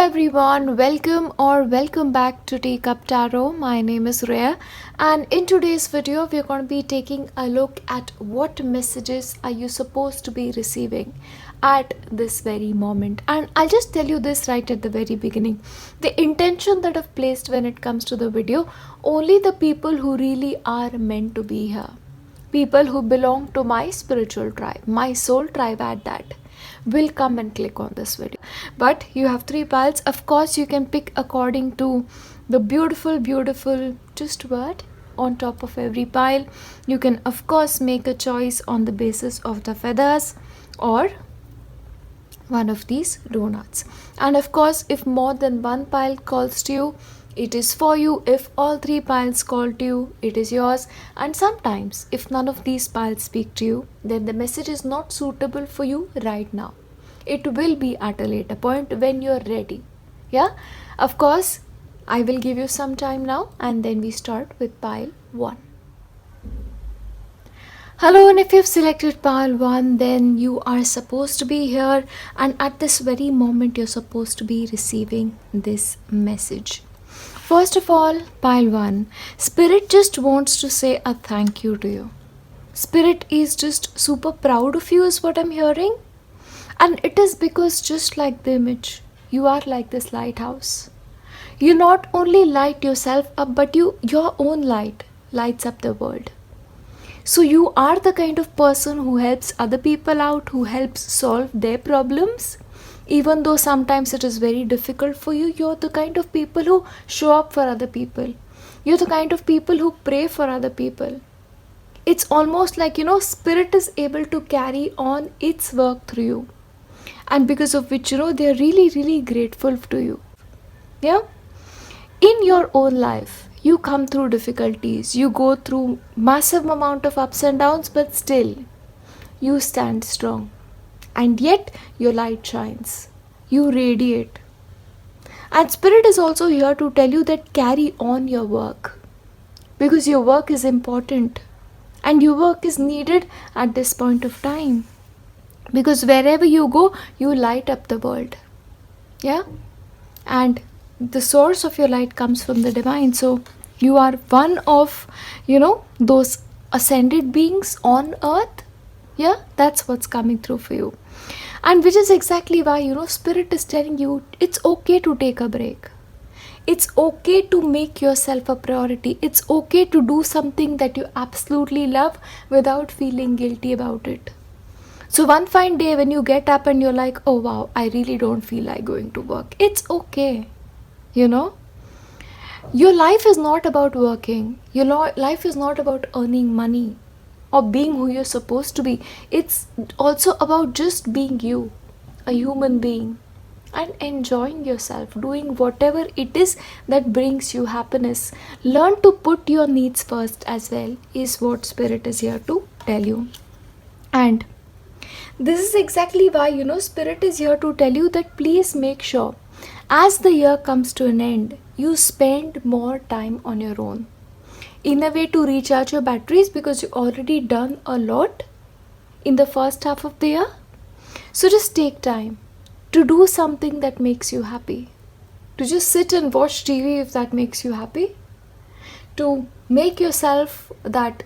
everyone, welcome back to Teacup Tarot. My name is Reya, and in today's video we're going to be taking a look at what messages are you supposed to be receiving at this very moment. And I'll just tell you this right at the very beginning. The intention that I've placed when it comes to the video, only the people who really are meant to be here. People who belong to my spiritual tribe, my soul tribe at that, will come and click on this video. But you have 3 piles. Of course, you can pick according to the beautiful just word on top of every pile. You can of course make a choice on the basis of the feathers or one of these donuts. And of course, if more than one pile calls to you, it is for you. If all 3 piles call to you, it is yours. And sometimes if none of these piles speak to you, then the message is not suitable for you right now. It will be at a later point when you're ready. Yeah, of course, I will give you some time now, and then we start with pile 1. Hello, and if you've selected pile 1, then you are supposed to be here, and at this very moment you're supposed to be receiving this message. First of all, pile 1, Spirit just wants to say a thank you to you. Spirit is just super proud of you is what I'm hearing. And it is because just like the image, you are like this lighthouse. You not only light yourself up, but your own light lights up the world. So you are the kind of person who helps other people out, who helps solve their problems. Even though sometimes it is very difficult for you, you're the kind of people who show up for other people. You're the kind of people who pray for other people. It's almost like, Spirit is able to carry on its work through you. And because of which, they're really grateful to you. Yeah? In your own life, you come through difficulties. You go through massive amount of ups and downs, but still, you stand strong. And yet your light shines. You radiate. And Spirit is also here to tell you that carry on your work. Because your work is important. And your work is needed at this point of time. Because wherever you go, you light up the world. Yeah? And the source of your light comes from the divine. So you are one of, those ascended beings on earth. Yeah? That's what's coming through for you. And which is exactly why, Spirit is telling you it's okay to take a break. It's okay to make yourself a priority. It's okay to do something that you absolutely love without feeling guilty about it. So one fine day when you get up and you're like, oh wow, I really don't feel like going to work. It's okay. Your life is not about working. Your life is not about earning money or being who you're supposed to be. It's also about just being you, a human being, and enjoying yourself, doing whatever it is that brings you happiness. Learn to put your needs first as well, is what Spirit is here to tell you. And this is exactly why, Spirit is here to tell you that please make sure, as the year comes to an end, you spend more time on your own. In a way to recharge your batteries, because you've already done a lot in the first half of the year. So just take time to do something that makes you happy. To just sit and watch TV if that makes you happy. To make yourself that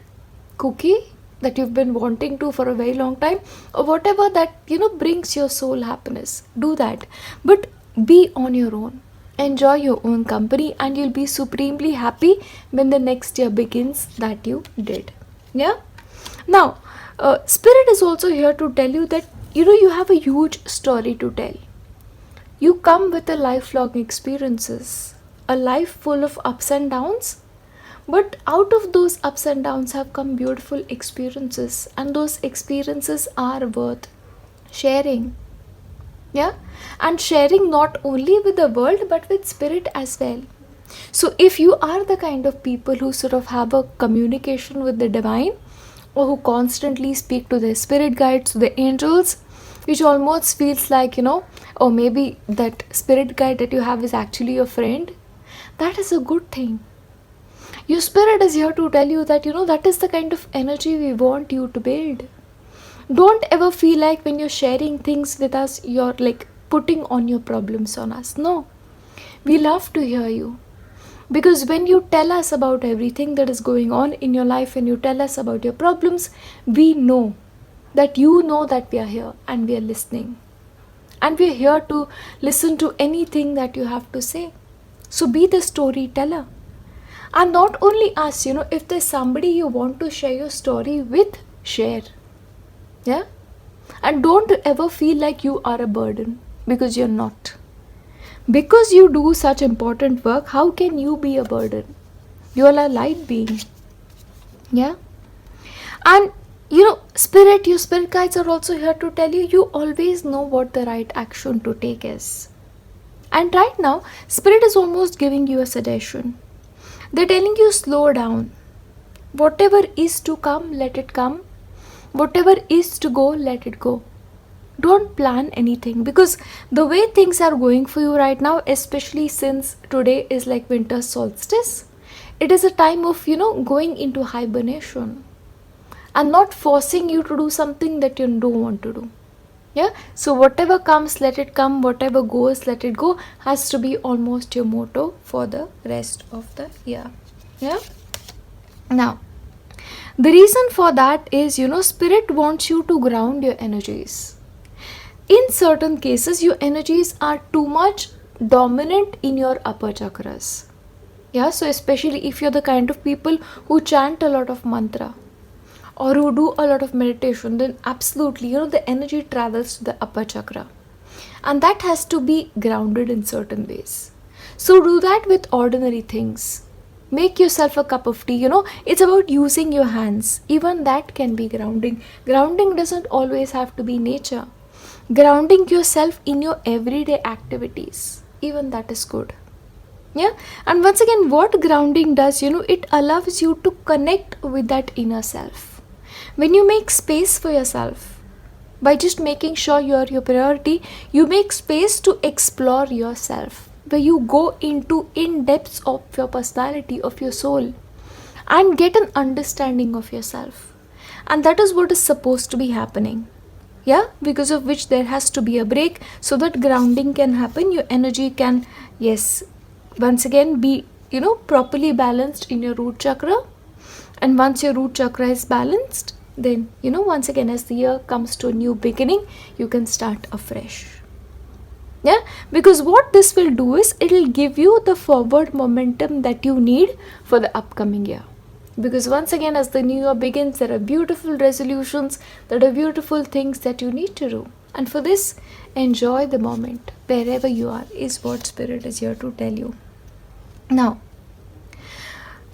cookie that you've been wanting to for a very long time, or whatever that, brings your soul happiness. Do that. But be on your own. Enjoy your own company, and you'll be supremely happy when the next year begins that you did. Yeah? Now, Spirit is also here to tell you that, you have a huge story to tell. You come with a lifelong experiences, a life full of ups and downs. But out of those ups and downs have come beautiful experiences, and those experiences are worth sharing. Yeah? And sharing not only with the world but with Spirit as well. So if you are the kind of people who sort of have a communication with the divine, or who constantly speak to their spirit guides, to the angels, which almost feels like, or maybe that spirit guide that you have is actually your friend, that is a good thing. Your Spirit is here to tell you that, that is the kind of energy we want you to build. Don't ever feel like when you're sharing things with us, you're like putting on your problems on us. No, we love to hear you. Because when you tell us about everything that is going on in your life, and you tell us about your problems, we know that you know that we are here and we are listening. And we are here to listen to anything that you have to say. So be the storyteller. And not only us, if there's somebody you want to share your story with, share. Yeah? And don't ever feel like you are a burden, because you're not. Because you do such important work, how can you be a burden? You are a light being. Yeah? And your spirit guides are also here to tell you, you always know what the right action to take is. And right now, spirit is almost giving you a suggestion. They're telling you, slow down. Whatever is to come, let it come. Whatever is to go, let it go. Don't plan anything, because the way things are going for you right now, especially since today is like winter solstice, it is a time of, going into hibernation and not forcing you to do something that you don't want to do. Yeah. So whatever comes, let it come. Whatever goes, let it go, has to be almost your motto for the rest of the year. Yeah. Now, the reason for that is, spirit wants you to ground your energies. In certain cases, your energies are too much dominant in your upper chakras. Yeah, so especially if you're the kind of people who chant a lot of mantra or who do a lot of meditation, then absolutely, the energy travels to the upper chakra. And that has to be grounded in certain ways. So do that with ordinary things. Make yourself a cup of tea. It's about using your hands. Even that can be grounding. Grounding doesn't always have to be nature. Grounding yourself in your everyday activities, even that is good. Yeah. And once again, what grounding does, it allows you to connect with that inner self. When you make space for yourself, by just making sure you are your priority, you make space to explore yourself, where you go into in depths of your personality, of your soul, and get an understanding of yourself. And that is what is supposed to be happening. Yeah, because of which there has to be a break, so that grounding can happen. Your energy can, yes, once again be, properly balanced in your root chakra. And once your root chakra is balanced, then, once again, as the year comes to a new beginning, you can start afresh. Yeah, because what this will do is, it will give you the forward momentum that you need for the upcoming year. Because once again, as the new year begins, there are beautiful resolutions, there are beautiful things that you need to do. And for this, enjoy the moment, wherever you are, is what Spirit is here to tell you. Now,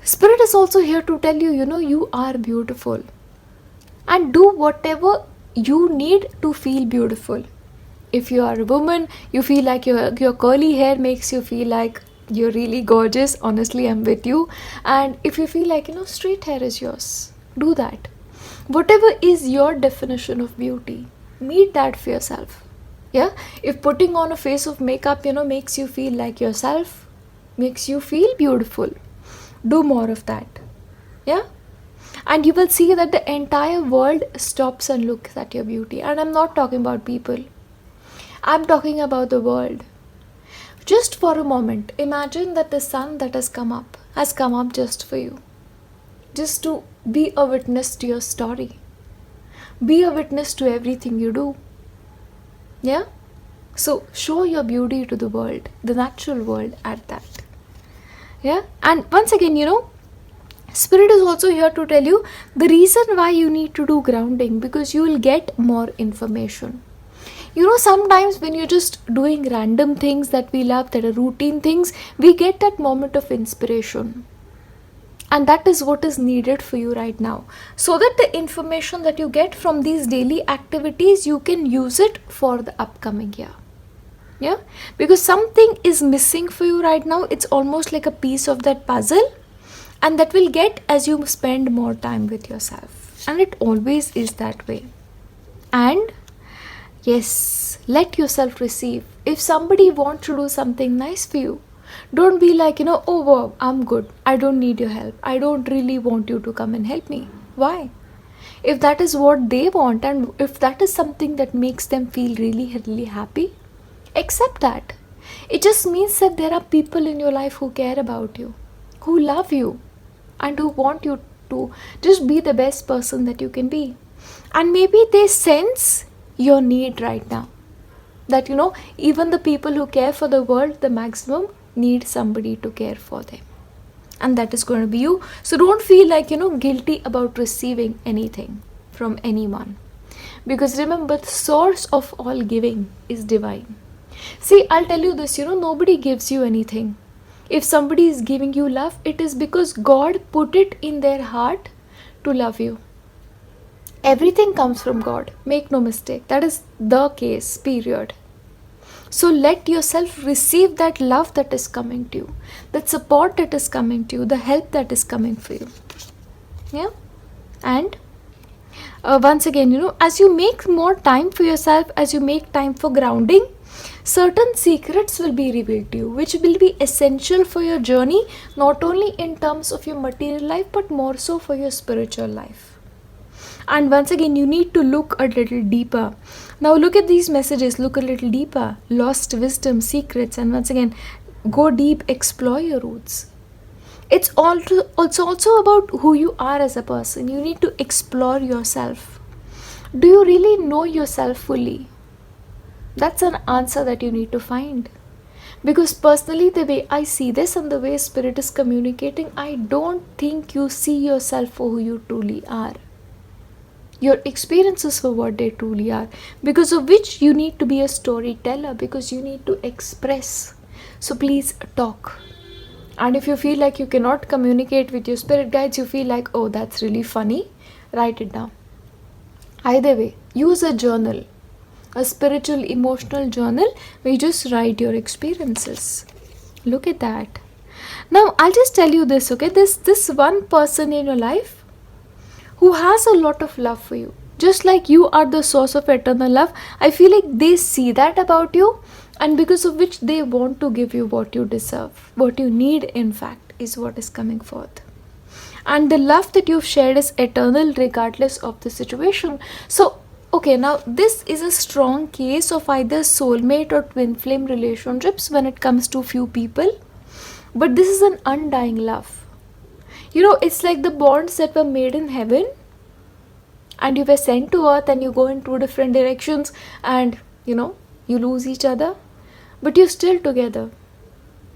Spirit is also here to tell you, you are beautiful. And do whatever you need to feel beautiful. If you are a woman, you feel like your curly hair makes you feel like you're really gorgeous. Honestly, I'm with you. And if you feel like, straight hair is yours, do that. Whatever is your definition of beauty, meet that for yourself. Yeah. If putting on a face of makeup, makes you feel like yourself, makes you feel beautiful, do more of that. Yeah. And you will see that the entire world stops and looks at your beauty. And I'm not talking about people. I'm talking about the world. Just for a moment, imagine that the sun that has come up just for you. Just to be a witness to your story. Be a witness to everything you do. Yeah? So show your beauty to the world, the natural world at that. Yeah? And once again, Spirit is also here to tell you the reason why you need to do grounding, because you will get more information. Sometimes when you're just doing random things that we love, that are routine things, we get that moment of inspiration. And that is what is needed for you right now. So that the information that you get from these daily activities, you can use it for the upcoming year. Yeah? Because something is missing for you right now. It's almost like a piece of that puzzle. And that will get as you spend more time with yourself. And it always is that way. And yes, let yourself receive. If somebody wants to do something nice for you, don't be like, oh wow, I'm good. I don't need your help. I don't really want you to come and help me. Why? If that is what they want, and if that is something that makes them feel really, really happy, Accept that. It just means that there are people in your life who care about you, who love you, and who want you to just be the best person that you can be. And maybe they sense your need right now. That, even the people who care for the world the maximum need somebody to care for them. And that is going to be you. So don't feel like, guilty about receiving anything from anyone. Because remember, the source of all giving is divine. See, I'll tell you this, nobody gives you anything. If somebody is giving you love, it is because God put it in their heart to love you. Everything comes from God. Make no mistake. That is the case, period. So let yourself receive that love that is coming to you, that support that is coming to you, the help that is coming for you. Yeah? And once again, as you make more time for yourself, as you make time for grounding, certain secrets will be revealed to you, which will be essential for your journey, not only in terms of your material life, but more so for your spiritual life. And once again, you need to look a little deeper. Now look at these messages, look a little deeper. Lost wisdom, secrets, and once again, go deep, explore your roots. It's also about who you are as a person. You need to explore yourself. Do you really know yourself fully? That's an answer that you need to find. Because personally, the way I see this and the way Spirit is communicating, I don't think you see yourself for who you truly are. Your experiences for what they truly are. Because of which you need to be a storyteller, because you need to express. So please talk. And if you feel like you cannot communicate with your spirit guides, you feel like, oh, that's really funny, write it down. Either way, use a journal, a spiritual, emotional journal where you just write your experiences. Look at that. Now, I'll just tell you this, okay? This one person in your life who has a lot of love for you, just like you are the source of eternal love, I feel like they see that about you, and because of which they want to give you what you deserve, what you need, in fact, is what is coming forth. And the love that you've shared is eternal regardless of the situation. So, okay, now this is a strong case of either soulmate or twin flame relationships when it comes to few people. But this is an undying love. It's like the bonds that were made in heaven and you were sent to earth and you go in two different directions and, you lose each other. But you're still together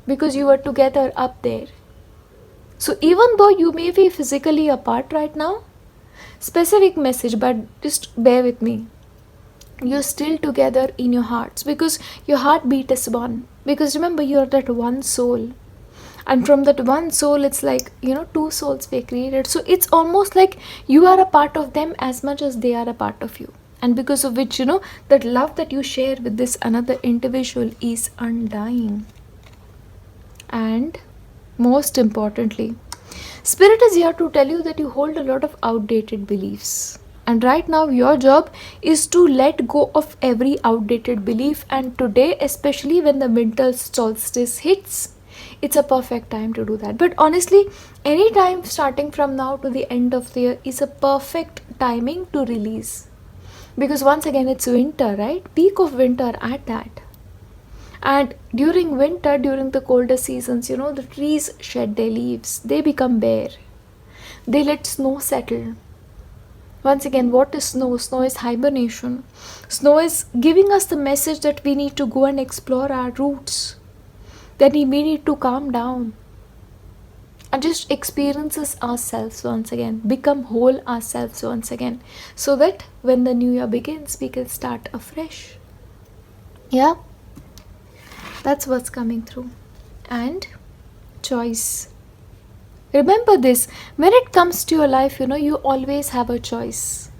because you were together up there. So even though you may be physically apart right now, specific message, but just bear with me. You're still together in your hearts because your heartbeat is one. Because remember, you're that one soul. And from that one soul, it's like, two souls were created. So it's almost like you are a part of them as much as they are a part of you. And because of which, that love that you share with this another individual is undying. And most importantly, Spirit is here to tell you that you hold a lot of outdated beliefs. And right now, your job is to let go of every outdated belief. And today, especially when the winter solstice hits, it's a perfect time to do that. But honestly, any time starting from now to the end of the year is a perfect timing to release. Because once again, it's winter, right? Peak of winter at that. And during winter, during the colder seasons, the trees shed their leaves. They become bare. They let snow settle. Once again, what is snow? Snow is hibernation. Snow is giving us the message that we need to go and explore our roots. That we need to calm down. And just experiences ourselves once again. Become whole ourselves once again. So that when the new year begins, we can start afresh. Yeah? That's what's coming through. And choice. Remember this, when it comes to your life, you always have a choice.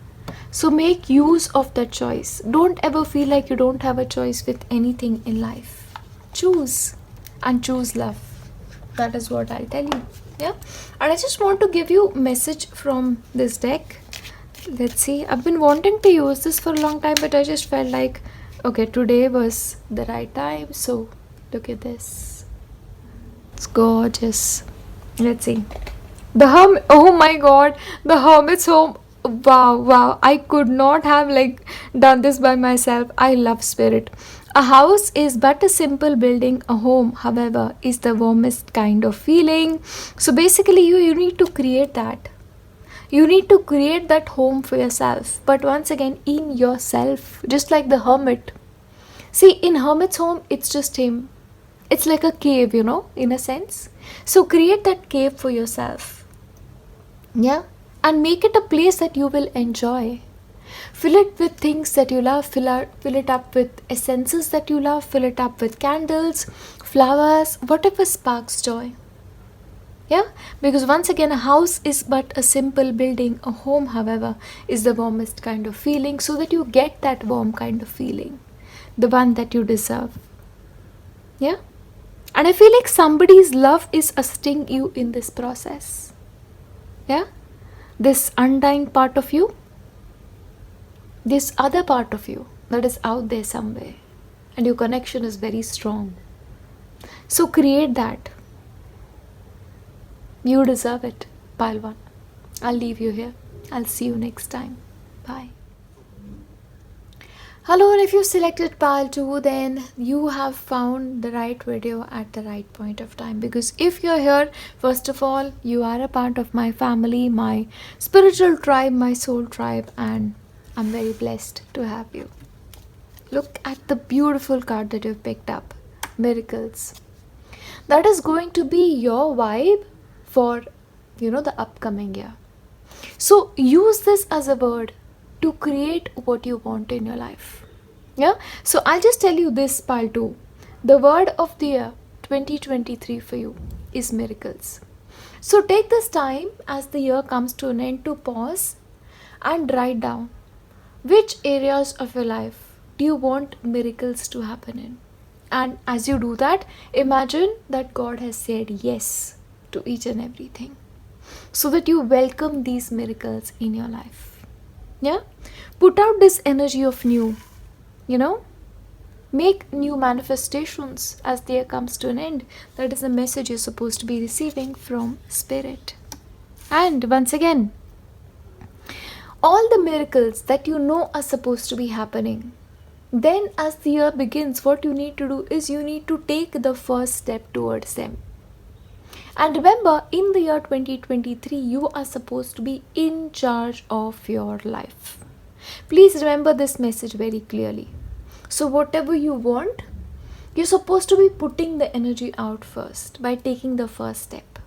So make use of that choice. Don't ever feel like you don't have a choice with anything in life. Choose. And choose love. That is what I'll tell you. Yeah. And I just want to give you a message from this deck. Let's see. I've been wanting to use this for a long time, but I just felt like, okay, today was the right time. So look at this. It's gorgeous. Let's see. Oh my god. The Hermit's Home. Wow. I could not have done this by myself. I love Spirit. A house is but a simple building. A home, however, is the warmest kind of feeling. So basically, you need to create that. You need to create that home for yourself. But once again, in yourself, just like the hermit. See, in hermit's home, it's just him. It's like a cave, in a sense. So create that cave for yourself. Yeah? And make it a place that you will enjoy. Fill it with things that you love. Fill it up with essences that you love. Fill it up with candles, flowers, whatever sparks joy. Yeah? Because once again, a house is but a simple building. A home, however, is the warmest kind of feeling, so that you get that warm kind of feeling. The one that you deserve. Yeah? And I feel like somebody's love is assisting you in this process. Yeah? This undying part of you. This other part of you that is out there somewhere. And your connection is very strong. So create that. You deserve it, Pile 1. I'll leave you here. I'll see you next time. Bye. Hello, and if you selected Pile 2, then you have found the right video at the right point of time. Because if you're here, first of all, you are a part of my family, my spiritual tribe, my soul tribe, and I'm very blessed to have you. Look at the beautiful card that you've picked up. Miracles. That is going to be your vibe for, the upcoming year. So use this as a word to create what you want in your life. Yeah? So I'll just tell you this, Pile 2. The word of the year 2023 for you is miracles. So take this time as the year comes to an end to pause and write down which areas of your life do you want miracles to happen in. And as you do that, imagine that God has said yes to each and everything, so that you welcome these miracles in your life. Yeah? Put out this energy of new, make new manifestations as the year comes to an end. That is the message you're supposed to be receiving from Spirit. And once again, all the miracles that are supposed to be happening, then as the year begins, what you need to do is you need to take the first step towards them. And remember, in the year 2023, you are supposed to be in charge of your life. Please remember this message very clearly. So whatever you want, you're supposed to be putting the energy out first by taking the first step.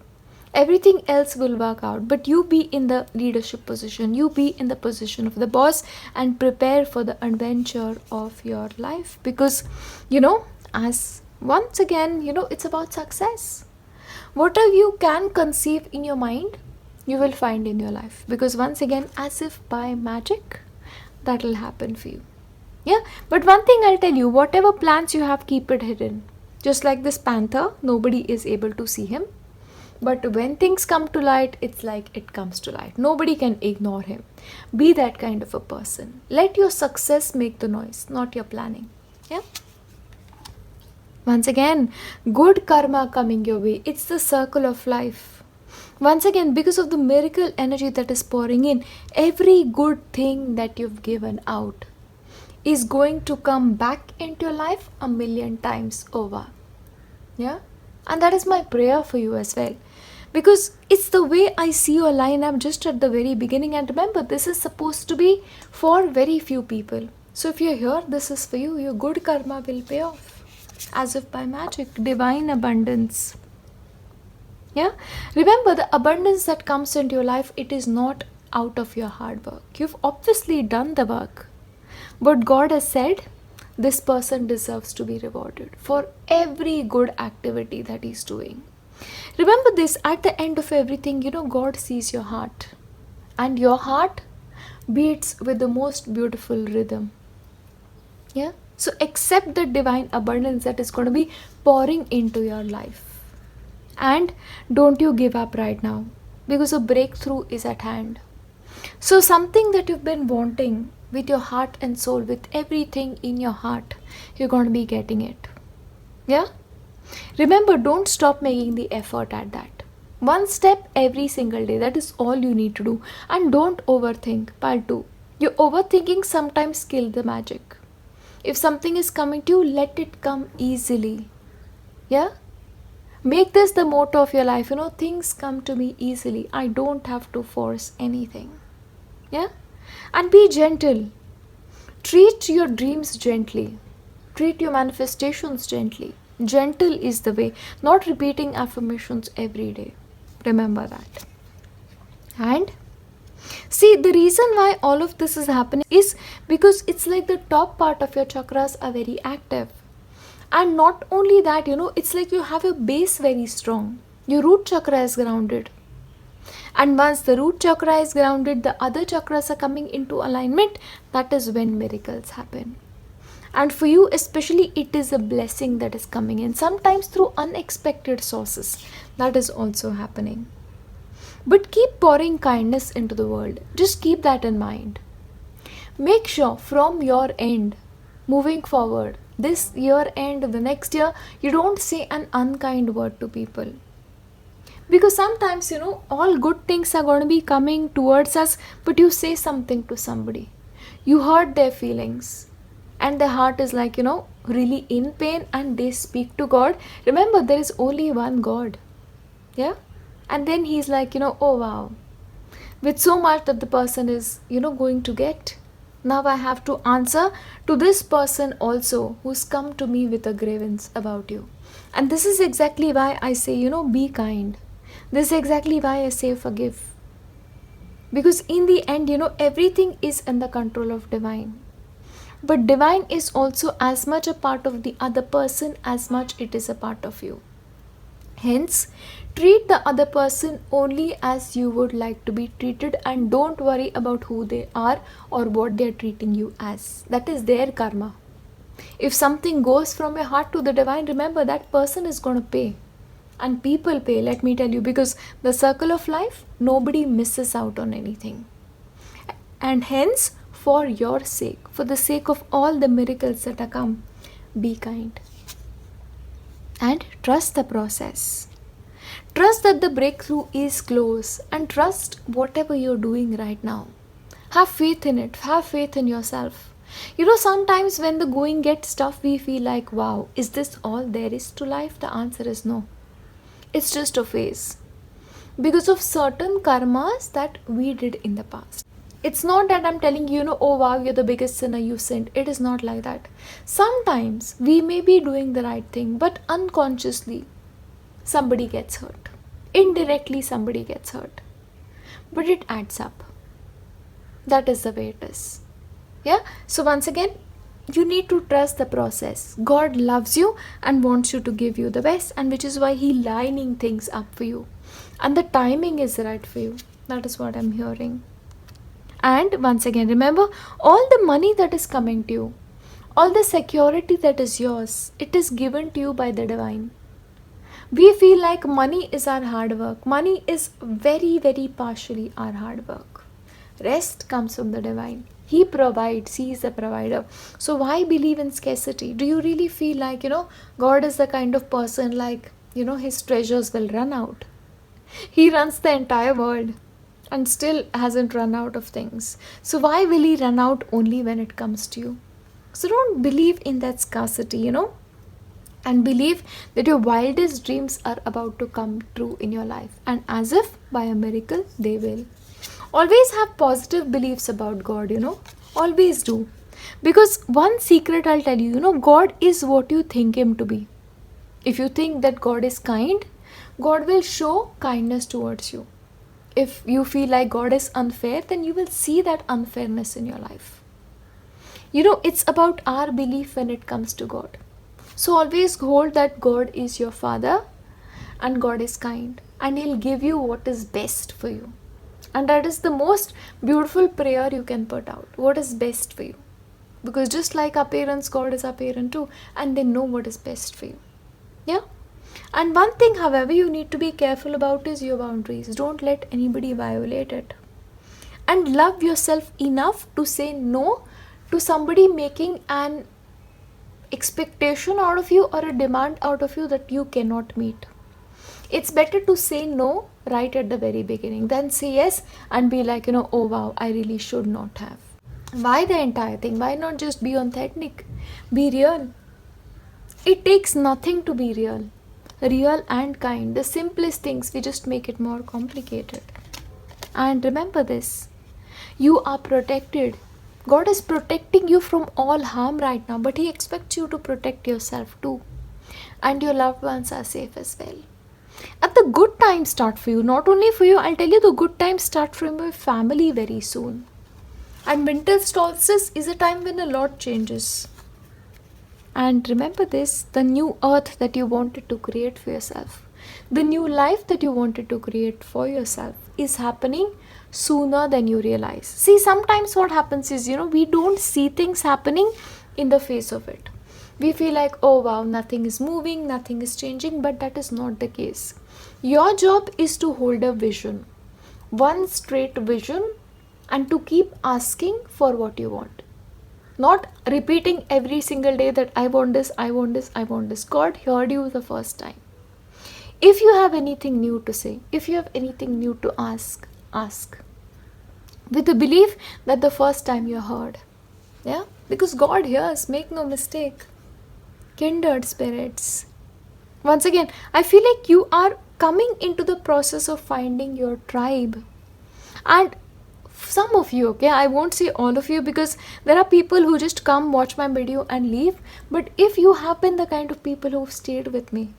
Everything else will work out, but you be in the leadership position. You be in the position of the boss and prepare for the adventure of your life. Because, as once again, it's about success. Whatever you can conceive in your mind, you will find in your life. Because once again, as if by magic, that will happen for you. Yeah? But one thing I'll tell you, whatever plans you have, keep it hidden. Just like this panther, nobody is able to see him. But when things come to light, it's like it comes to light. Nobody can ignore him. Be that kind of a person. Let your success make the noise, not your planning. Yeah? Once again, good karma coming your way. It's the circle of life. Once again, because of the miracle energy that is pouring in, every good thing that you've given out is going to come back into your life 1,000,000 times over. Yeah? And that is my prayer for you as well. Because it's the way I see your lineup just at the very beginning. And remember, this is supposed to be for very few people. So if you're here, this is for you. Your good karma will pay off. As if by magic, divine abundance. Yeah? Remember, the abundance that comes into your life, it is not out of your hard work. You've obviously done the work. But God has said, this person deserves to be rewarded for every good activity that he's doing. Remember this, at the end of everything, God sees your heart. And your heart beats with the most beautiful rhythm. Yeah? So accept the divine abundance that is going to be pouring into your life. And don't you give up right now, because a breakthrough is at hand. So something that you've been wanting with your heart and soul, with everything in your heart, you're going to be getting it. Yeah? Remember, don't stop making the effort at that. One step every single day. That is all you need to do. And don't overthink. Part 2. Your overthinking sometimes kills the magic. If something is coming to you, let it come easily. Yeah? Make this the motto of your life. Things come to me easily. I don't have to force anything. Yeah? And be gentle. Treat your dreams gently. Treat your manifestations gently. Gentle is the way. Not repeating affirmations every day. Remember that. And see, the reason why all of this is happening is because it's like the top part of your chakras are very active. And not only that, it's like you have your base very strong. Your root chakra is grounded. And once the root chakra is grounded, the other chakras are coming into alignment. That is when miracles happen. And for you especially, it is a blessing that is coming in. Sometimes through unexpected sources. That is also happening. But keep pouring kindness into the world. Just keep that in mind. Make sure from your end, moving forward, this year end, the next year, you don't say an unkind word to people. Because sometimes, all good things are going to be coming towards us, but you say something to somebody. You hurt their feelings. And their heart is like, really in pain, and they speak to God. Remember, there is only one God. Yeah? And then he's like, oh wow. With so much that the person is, going to get. Now I have to answer to this person also who's come to me with a grievance about you. And this is exactly why I say, be kind. This is exactly why I say forgive. Because in the end, everything is in the control of divine. But divine is also as much a part of the other person as much it is a part of you. Hence, treat the other person only as you would like to be treated, and don't worry about who they are or what they are treating you as. That is their karma. If something goes from your heart to the divine, remember that person is going to pay. And people pay, let me tell you, because the circle of life, nobody misses out on anything. And hence, for your sake, for the sake of all the miracles that are come, be kind. And trust the process. Trust that the breakthrough is close, and trust whatever you're doing right now. Have faith in it. Have faith in yourself. Sometimes when the going gets tough, we feel like, wow, is this all there is to life? The answer is no. It's just a phase. Because of certain karmas that we did in the past. It's not that I'm telling you, oh wow, you're the biggest sinner, you sinned. It is not like that. Sometimes we may be doing the right thing, but unconsciously somebody gets hurt. Indirectly somebody gets hurt. But it adds up. That is the way it is. Yeah? So once again, you need to trust the process. God loves you and wants you to give you the best, and which is why He lining things up for you. And the timing is right for you. That is what I'm hearing. And once again, remember, all the money that is coming to you, all the security that is yours, it is given to you by the divine. We feel like money is our hard work. Money is very, very partially our hard work. Rest comes from the divine. He provides. He is the provider. So why believe in scarcity? Do you really feel like, God is the kind of person like, His treasures will run out? He runs the entire world and still hasn't run out of things. So why will He run out only when it comes to you? So don't believe in that scarcity, and believe that your wildest dreams are about to come true in your life. And as if by a miracle, they will. Always have positive beliefs about God, Always do. Because one secret I'll tell you, God is what you think Him to be. If you think that God is kind, God will show kindness towards you. If you feel like God is unfair, then you will see that unfairness in your life. It's about our belief when it comes to God. So always hold that God is your Father and God is kind, and He'll give you what is best for you. And that is the most beautiful prayer you can put out. What is best for you? Because just like our parents, God is our parent too, and they know what is best for you. Yeah? And one thing, however, you need to be careful about is your boundaries. Don't let anybody violate it. And love yourself enough to say no to somebody making an expectation out of you or a demand out of you that you cannot meet. It's better to say no right at the very beginning than say yes and be like, oh wow, I really should not have. Why the entire thing? Why not just be authentic? Be real. It takes nothing to be real. Real and kind. The simplest things, we just make it more complicated. And remember this. You are protected. God is protecting you from all harm right now, but He expects you to protect yourself too. And your loved ones are safe as well. And the good times start for you. Not only for you, I'll tell you, the good times start from your family very soon. And winter solstice is a time when a lot changes. And remember this, the new earth that you wanted to create for yourself, the new life that you wanted to create for yourself is happening sooner than you realize. See, sometimes what happens is, we don't see things happening in the face of it. We feel like, oh wow, nothing is moving, nothing is changing, but that is not the case. Your job is to hold a vision, one straight vision, and to keep asking for what you want. Not repeating every single day that I want this, I want this, I want this. God heard you the first time. If you have anything new to say, if you have anything new to ask, ask. With the belief that the first time you heard. Yeah? Because God hears, make no mistake. Kindred spirits. Once again, I feel like you are coming into the process of finding your tribe. And some of you, okay, I won't say all of you, because there are people who just come, watch my video and leave. But if you have been the kind of people who've stayed with me,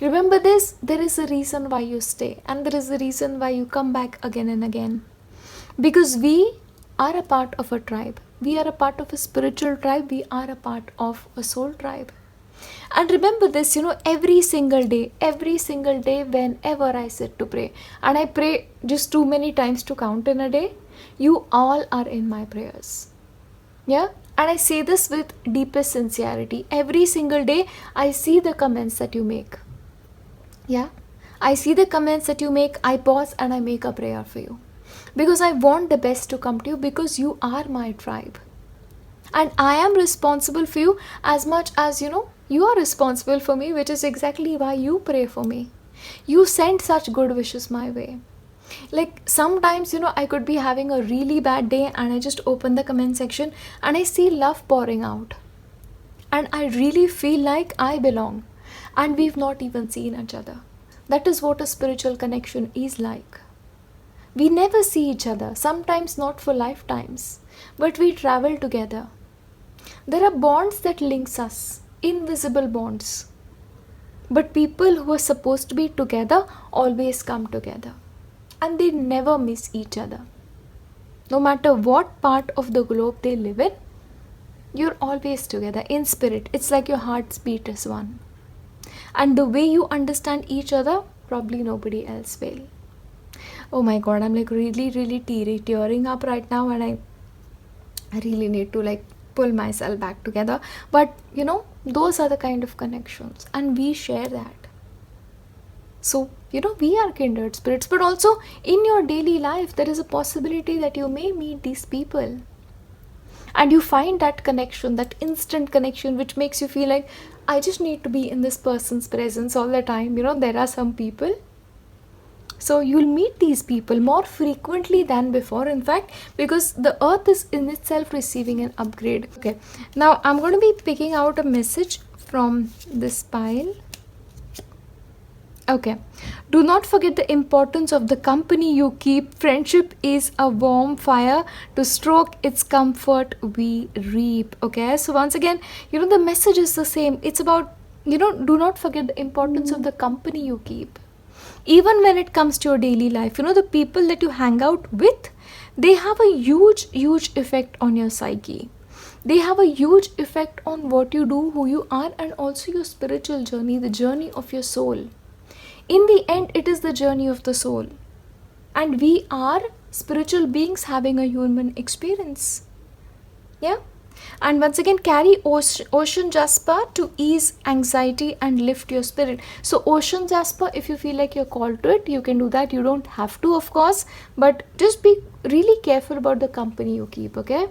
remember this, there is a reason why you stay, and there is a reason why you come back again and again. Because we are a part of a tribe. We are a part of a spiritual tribe. We are a part of a soul tribe. And remember this, every single day, whenever I sit to pray, and I pray just too many times to count in a day, you all are in my prayers. Yeah? And I say this with deepest sincerity. Every single day, I see the comments that you make. Yeah? I see the comments that you make, I pause and I make a prayer for you. Because I want the best to come to you, because you are my tribe. And I am responsible for you as much as, you are responsible for me, which is exactly why you pray for me. You send such good wishes my way. Like sometimes, I could be having a really bad day and I just open the comment section and I see love pouring out. And I really feel like I belong. And we've not even seen each other. That is what a spiritual connection is like. We never see each other, sometimes not for lifetimes, but we travel together. There are bonds that links us, invisible bonds. But people who are supposed to be together always come together. And they never miss each other. No matter what part of the globe they live in, you're always together in spirit. It's like your hearts beat as one. And the way you understand each other, probably nobody else will. Oh my God, I'm like really tearing up right now, and I really need to pull myself back together. But those are the kind of connections, and we share that. So, we are kindred spirits, but also in your daily life, there is a possibility that you may meet these people. And you find that connection, that instant connection, which makes you feel like, I just need to be in this person's presence all the time. There are some people. So you'll meet these people more frequently than before, in fact, because the earth is in itself receiving an upgrade. Okay, now I'm going to be picking out a message from this pile. Okay, do not forget the importance of the company you keep. Friendship is a warm fire. To stroke its comfort, we reap. Okay, so once again, the message is the same. It's about, do not forget the importance of the company you keep. Even when it comes to your daily life, the people that you hang out with, they have a huge effect on your psyche. They have a huge effect on what you do, who you are, and also your spiritual journey, the journey of your soul. In the end, it is the journey of the soul. And we are spiritual beings having a human experience. Yeah? And once again, carry ocean jasper to ease anxiety and lift your spirit. So ocean jasper, if you feel like you're called to it, you can do that. You don't have to, of course, but just be really careful about the company you keep, okay?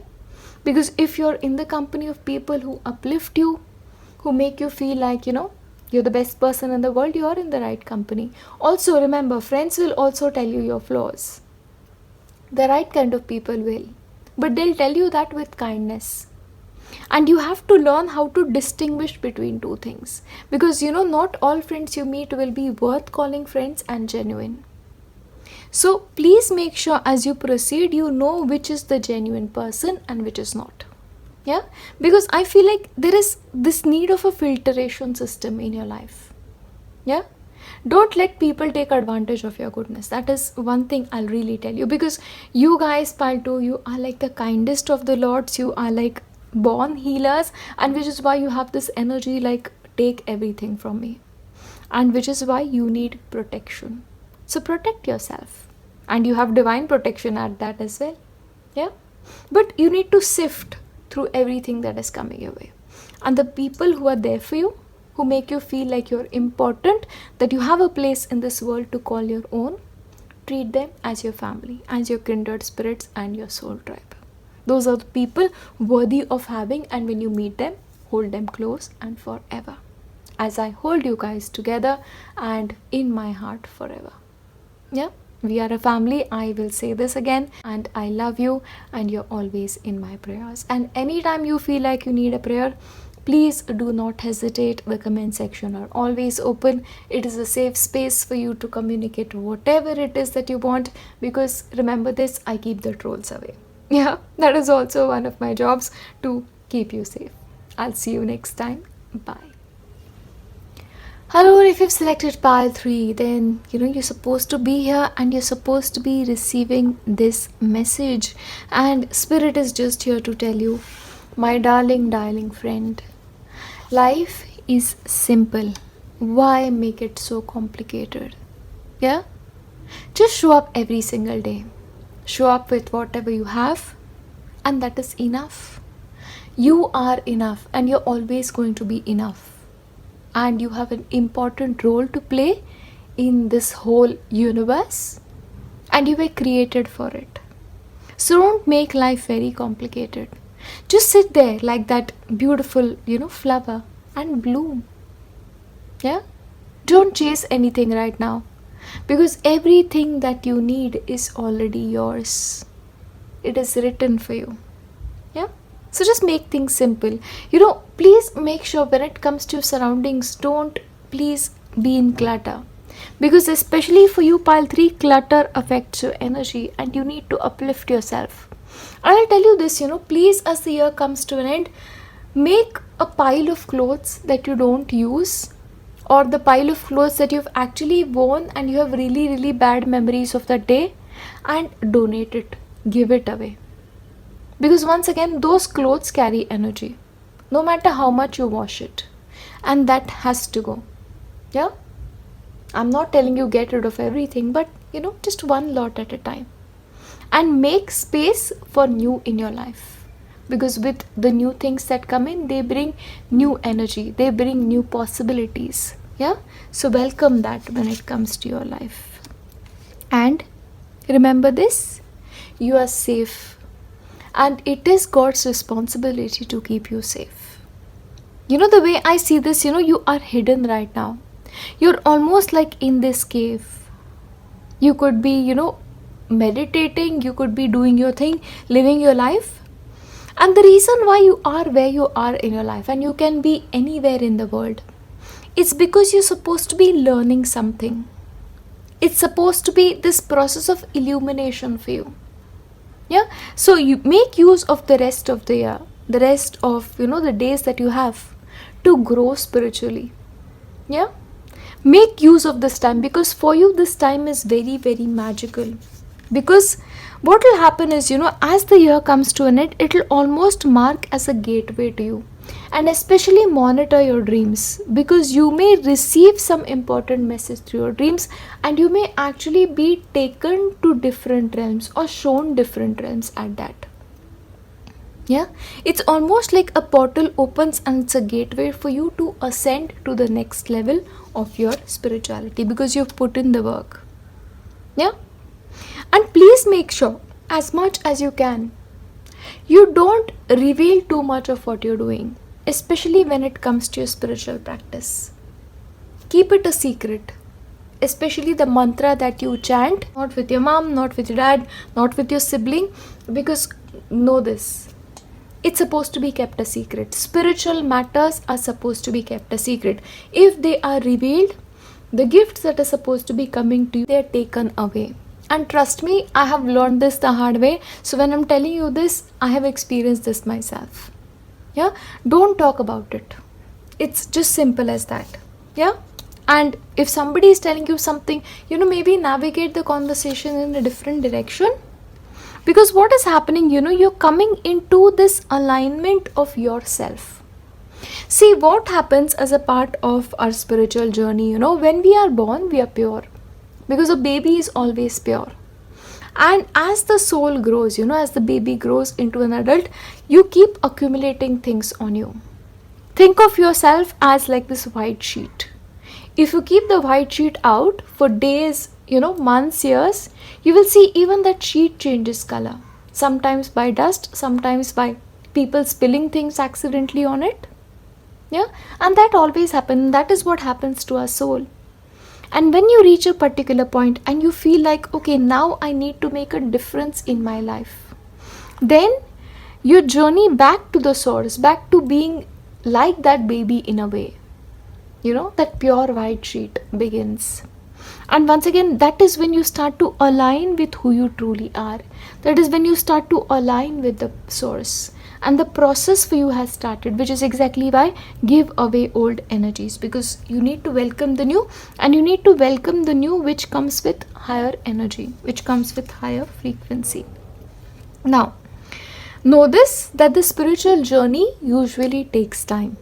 Because if you're in the company of people who uplift you, who make you feel like, you're the best person in the world, you are in the right company. Also, remember, friends will also tell you your flaws. The right kind of people will. but they'll tell you that with kindness. And you have to learn how to distinguish between two things, because not all friends you meet will be worth calling friends and genuine. So please make sure as you proceed, you know which is the genuine person and which is not. Yeah, because I feel like there is this need of a filtration system in your life. Yeah, don't let people take advantage of your goodness. That is one thing I'll really tell you, because you guys, Palto, you are like the kindest of the lords. You are like born healers, and which is why you have this energy like take everything from me, and which is why you need protection. So protect yourself, and you have divine protection at that as well. Yeah, but you need to sift through everything that is coming your way, and the people who are there for you, who make you feel like you're important, that you have a place in this world to call your own, treat them as your family, as your kindred spirits and your soul tribe. Those are the people worthy of having, and when you meet them, hold them close and forever, as I hold you guys together and in my heart forever. Yeah, we are a family. I will say this again, and I love you, and you're always in my prayers. And anytime you feel like you need a prayer, please do not hesitate. The comment section are always open. It is a safe space for you to communicate whatever it is that you want, because remember this, I keep the trolls away. Yeah, that is also one of my jobs, to keep you safe. I'll see you next time. Bye. Hello, if you've selected pile 3, then you're supposed to be here and you're supposed to be receiving this message. And Spirit is just here to tell you, my darling friend, life is simple. Why make it so complicated? Yeah? Just show up every single day. Show up with whatever you have, and that is enough. You are enough, and you're always going to be enough. And you have an important role to play in this whole universe, and you were created for it. So don't make life very complicated. Just sit there like that beautiful, flower and bloom. Yeah? Don't chase anything right now, because everything that you need is already yours. It is written for you. Yeah? So just make things simple. Please make sure when it comes to your surroundings, don't please be in clutter. Because especially for you, pile 3, clutter affects your energy, and you need to uplift yourself. I'll tell you this, please, as the year comes to an end, make a pile of clothes that you don't use, or the pile of clothes that you've actually worn and you have really, really bad memories of that day, and donate it. Give it away. Because once again, those clothes carry energy, no matter how much you wash it. And that has to go. Yeah? I'm not telling you get rid of everything, but just one lot at a time. And make space for new in your life. Because with the new things that come in, they bring new energy. They bring new possibilities. Yeah? So welcome that when it comes to your life. And remember this, you are safe. And it is God's responsibility to keep you safe. The way I see this, you are hidden right now. You're almost like in this cave. You could be, meditating, you could be doing your thing, living your life. And the reason why you are where you are in your life, and you can be anywhere in the world, it's because you're supposed to be learning something. It's supposed to be this process of illumination for you. Yeah, so you make use of the rest of the year, the rest of the days that you have to grow spiritually. Yeah, make use of this time, because for you this time is very, very magical. Because what will happen is, as the year comes to an end, it will almost mark as a gateway to you. And especially monitor your dreams, because you may receive some important message through your dreams, and you may actually be taken to different realms or shown different realms at that. Yeah, it's almost like a portal opens, and it's a gateway for you to ascend to the next level of your spirituality, because you've put in the work. Yeah, and please make sure, as much as you can, you don't reveal too much of what you're doing, especially when it comes to your spiritual practice. Keep it a secret, especially the mantra that you chant, not with your mom, not with your dad, not with your sibling, because know this. It's supposed to be kept a secret. Spiritual matters are supposed to be kept a secret. If they are revealed, the gifts that are supposed to be coming to you, they are taken away. And trust me, I have learned this the hard way. So when I'm telling you this, I have experienced this myself. Yeah, don't talk about it. It's just simple as that. Yeah. And if somebody is telling you something, maybe navigate the conversation in a different direction. Because what is happening, you're coming into this alignment of yourself. See, what happens as a part of our spiritual journey, when we are born, we are pure. Because a baby is always pure. And as the soul grows, as the baby grows into an adult, you keep accumulating things on you. Think of yourself as like this white sheet. If you keep the white sheet out for days, months, years, you will see even that sheet changes color. Sometimes by dust, sometimes by people spilling things accidentally on it. Yeah, and that always happens. That is what happens to our soul. And when you reach a particular point and you feel like, okay, now I need to make a difference in my life, then your journey back to the source, back to being like that baby in a way, that pure white sheet begins. And once again, that is when you start to align with who you truly are. That is when you start to align with the source. And the process for you has started, which is exactly why give away old energies. Because you need to welcome the new, and you need to welcome the new which comes with higher energy, which comes with higher frequency. Now, know this, that the spiritual journey usually takes time.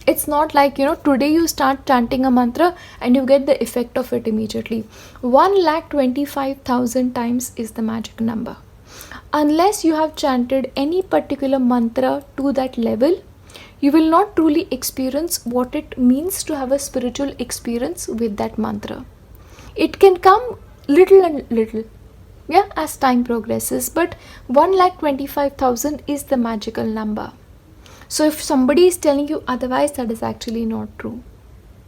It's not like, today you start chanting a mantra and you get the effect of it immediately. 1,25,000 times is the magic number. Unless you have chanted any particular mantra to that level, you will not truly experience what it means to have a spiritual experience with that mantra. It can come little and little, as time progresses, but 1,25,000 is the magical number. So if somebody is telling you otherwise, that is actually not true.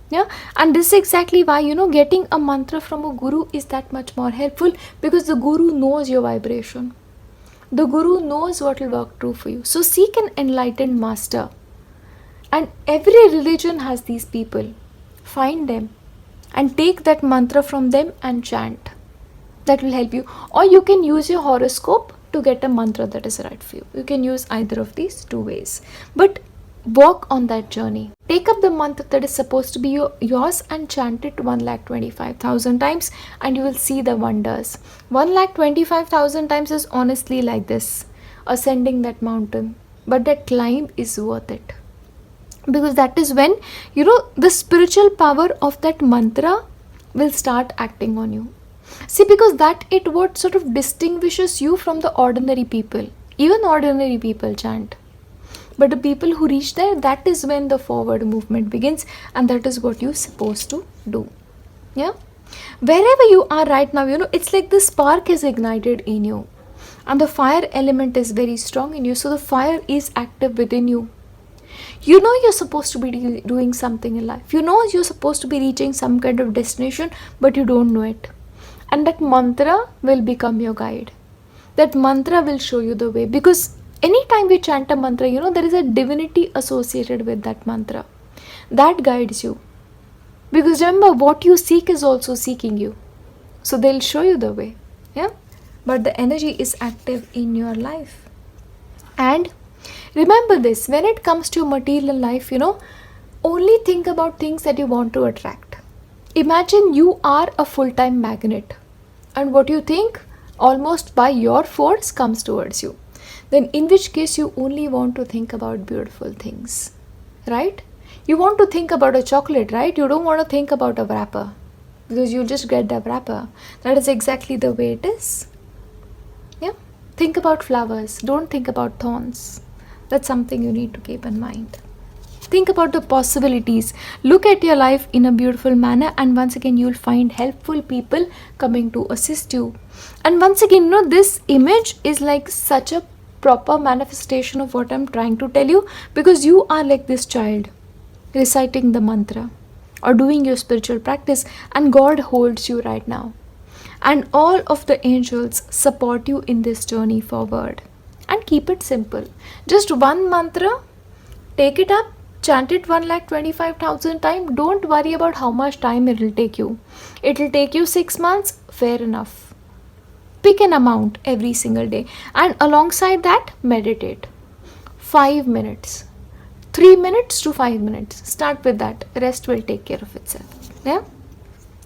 Yeah, and this is exactly why, getting a mantra from a guru is that much more helpful, because the guru knows your vibration. The guru knows what will work true for you. So seek an enlightened master. And every religion has these people. Find them and take that mantra from them and chant. That will help you. Or you can use your horoscope to get a mantra that is right for you. You can use either of these two ways. But work on that journey. Take up the mantra that is supposed to be yours and chant it 1,25,000 times, and you will see the wonders. 1,25,000 times is honestly like this, ascending that mountain. But that climb is worth it. Because that is when, the spiritual power of that mantra will start acting on you. See, because that it what sort of distinguishes you from the ordinary people. Even ordinary people chant. But the people who reach there, that is when the forward movement begins, and that is what you're supposed to do. Yeah? Wherever you are right now, it's like the spark is ignited in you. And the fire element is very strong in you. So the fire is active within you. You're supposed to be doing something in life. You're supposed to be reaching some kind of destination, but you don't know it. And that mantra will become your guide. That mantra will show you the way. Because anytime we chant a mantra, there is a divinity associated with that mantra. That guides you. Because remember, what you seek is also seeking you. So they'll show you the way. Yeah? But the energy is active in your life. And remember this, when it comes to your material life, only think about things that you want to attract. Imagine you are a full-time magnet. And what you think, almost by your force, comes towards you. Then in which case you only want to think about beautiful things. Right? You want to think about a chocolate, right? You don't want to think about a wrapper. Because you'll just get the wrapper. That is exactly the way it is. Yeah? Think about flowers. Don't think about thorns. That's something you need to keep in mind. Think about the possibilities. Look at your life in a beautiful manner, and once again you'll find helpful people coming to assist you. And once again, this image is like such a proper manifestation of what I'm trying to tell you, because you are like this child reciting the mantra or doing your spiritual practice, and God holds you right now. And all of the angels support you in this journey forward. and keep it simple. Just one mantra, take it up, chant it 1,25,000 times. Don't worry about how much time it will take you. It will take you 6 months, fair enough. Pick an amount every single day, and alongside that, meditate. 5 minutes. 3 minutes to 5 minutes. Start with that. Rest will take care of itself. Yeah?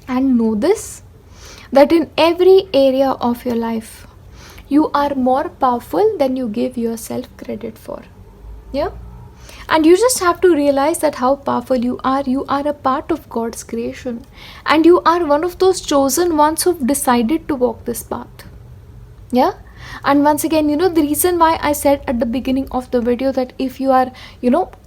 And know this, that in every area of your life, you are more powerful than you give yourself credit for. Yeah? And you just have to realize that how powerful you are. You are a part of God's creation. And you are one of those chosen ones who've decided to walk this path. Yeah? And once again, the reason why I said at the beginning of the video that if you are,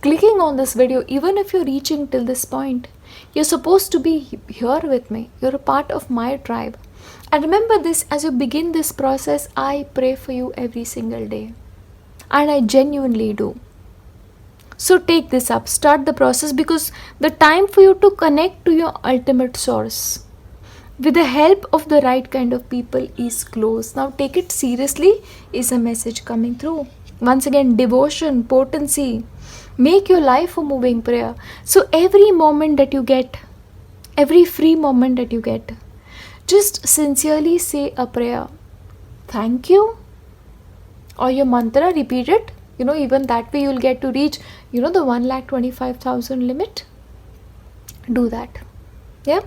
clicking on this video, even if you're reaching till this point, you're supposed to be here with me. You're a part of my tribe. And remember this, as you begin this process, I pray for you every single day. And I genuinely do. So take this up, start the process, because the time for you to connect to your ultimate source with the help of the right kind of people is close. Now take it seriously is a message coming through. Once again, devotion, potency, make your life a moving prayer. So every moment that you get, every free moment that you get, just sincerely say a prayer. Thank you. Or your mantra, repeat it. Even that way you'll get to reach, the 1,25,000 limit. Do that. Yeah.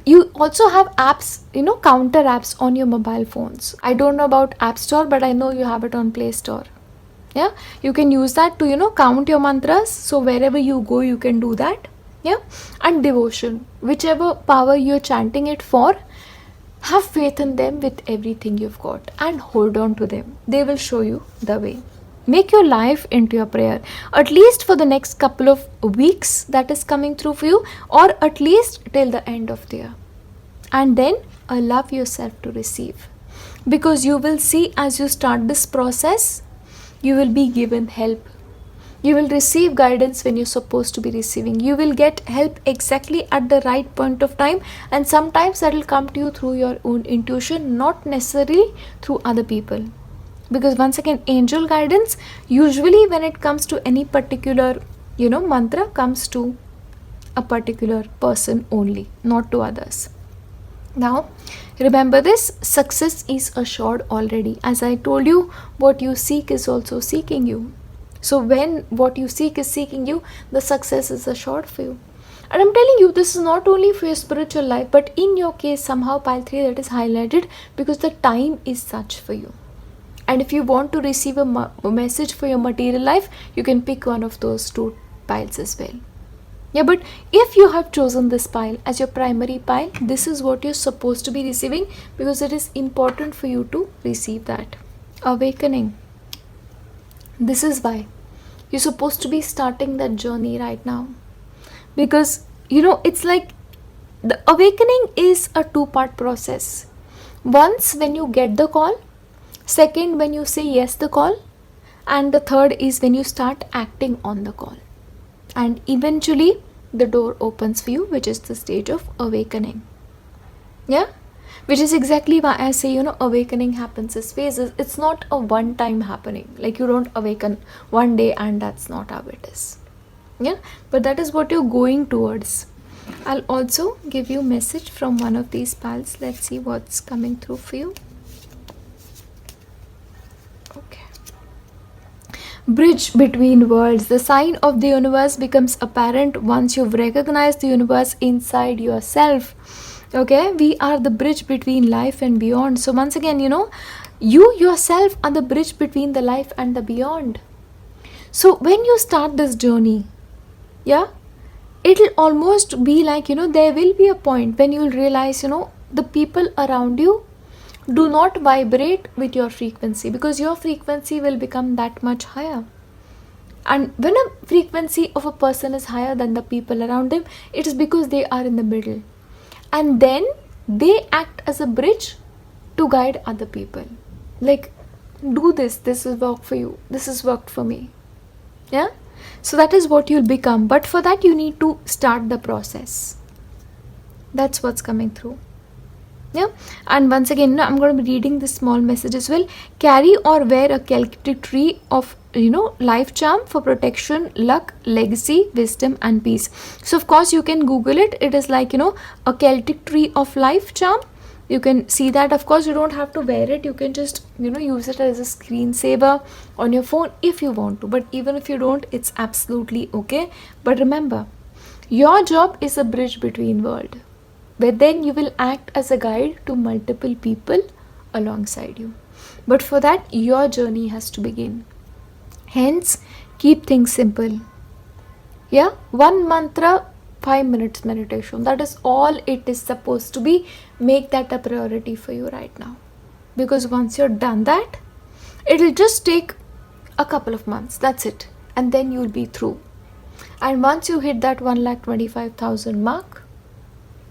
You also have apps, counter apps on your mobile phones. I don't know about App Store, but I know you have it on Play Store. Yeah. You can use that to, count your mantras. So wherever you go, you can do that. Yeah. And devotion, whichever power you're chanting it for, have faith in them with everything you've got and hold on to them. They will show you the way. Make your life into your prayer, at least for the next couple of weeks that is coming through for you, or at least till the end of the year. And then allow yourself to receive, because you will see as you start this process, you will be given help. You will receive guidance when you're supposed to be receiving. You will get help exactly at the right point of time, and sometimes that will come to you through your own intuition, not necessarily through other people. Because once again, angel guidance, usually when it comes to any particular, mantra, comes to a particular person only, not to others. Now, remember this, success is assured already. As I told you, what you seek is also seeking you. So when what you seek is seeking you, the success is assured for you. And I'm telling you, this is not only for your spiritual life, but in your case, somehow pile 3 that is highlighted because the time is such for you. And if you want to receive a message for your material life, you can pick one of those 2 piles as well. Yeah, but if you have chosen this pile as your primary pile, this is what you're supposed to be receiving, because it is important for you to receive that. Awakening. This is why you're supposed to be starting that journey right now. Because, it's like the awakening is a 2-part process. Once when you get the call, second when you say yes the call, and the third is when you start acting on the call. And eventually the door opens for you, which is the stage of awakening. Yeah? Which is exactly why I say, awakening happens as phases. It's not a one-time happening. Like you don't awaken one day and that's not how it is. Yeah? But that is what you're going towards. I'll also give you a message from one of these pals. Let's see what's coming through for you. Okay. Bridge between worlds. The sign of the universe becomes apparent once you've recognized the universe inside yourself. Okay, we are the bridge between life and beyond. So once again, you yourself are the bridge between the life and the beyond. So when you start this journey, yeah, it'll almost be like, there will be a point when you'll realize, the people around you do not vibrate with your frequency, because your frequency will become that much higher. And when a frequency of a person is higher than the people around them, it is because they are in the middle. And then they act as a bridge to guide other people. Like, do this will work for you. This has worked for me. Yeah? So that is what you'll become. But for that, you need to start the process. That's what's coming through. Yeah, and once again, I'm going to be reading this small message as well. Carry or wear a Celtic tree of life charm for protection, luck, legacy, wisdom, and peace. So of course you can Google it. It is like a Celtic tree of life charm. You can see that. Of course you don't have to wear it. You can just use it as a screensaver on your phone if you want to. But even if you don't, it's absolutely okay. But remember, your job is a bridge between worlds, where then you will act as a guide to multiple people alongside you. But for that, your journey has to begin. Hence, keep things simple. Yeah, one mantra, 5 minutes meditation. That is all it is supposed to be. Make that a priority for you right now. Because once you're done that, it'll just take a couple of months. That's it. And then you'll be through. And once you hit that 1,25,000 mark,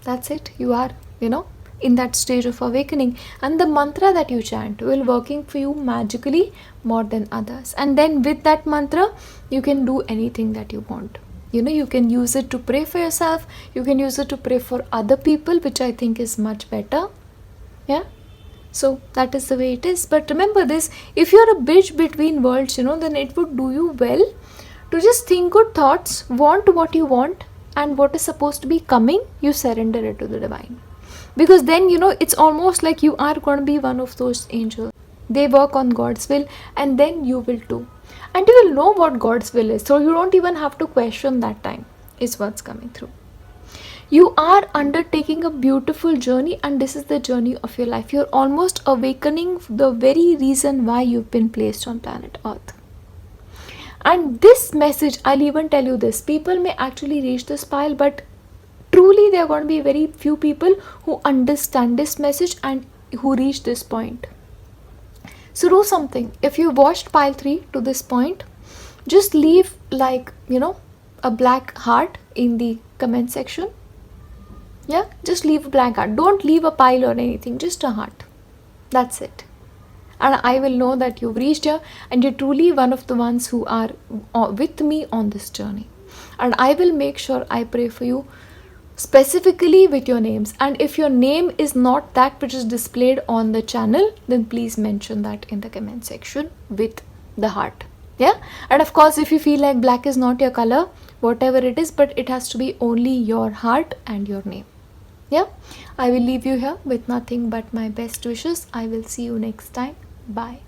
that's it. You are, in that stage of awakening. And the mantra that you chant will working for you magically more than others. And then with that mantra, you can do anything that you want. You can use it to pray for yourself. You can use it to pray for other people, which I think is much better. Yeah. So that is the way it is. But remember this, if you're a bridge between worlds, then it would do you well to just think good thoughts, want what you want, and what is supposed to be coming, you surrender it to the divine. Because then, it's almost like you are going to be one of those angels. They work on God's will, and then you will too. And you will know what God's will is. So you don't even have to question that time, is what's coming through. You are undertaking a beautiful journey, and this is the journey of your life. You're almost awakening the very reason why you've been placed on planet Earth. And this message, I'll even tell you this, people may actually reach this pile, but truly there are going to be very few people who understand this message and who reach this point. So do something. If you watched pile 3 to this point, just leave a black heart in the comment section. Yeah, just leave a black heart. Don't leave a pile or anything, just a heart. That's it. And I will know that you've reached here and you're truly one of the ones who are with me on this journey. And I will make sure I pray for you specifically with your names. And if your name is not that which is displayed on the channel, then please mention that in the comment section with the heart. Yeah. And of course, if you feel like black is not your color, whatever it is, but it has to be only your heart and your name. Yeah. I will leave you here with nothing but my best wishes. I will see you next time. Bye.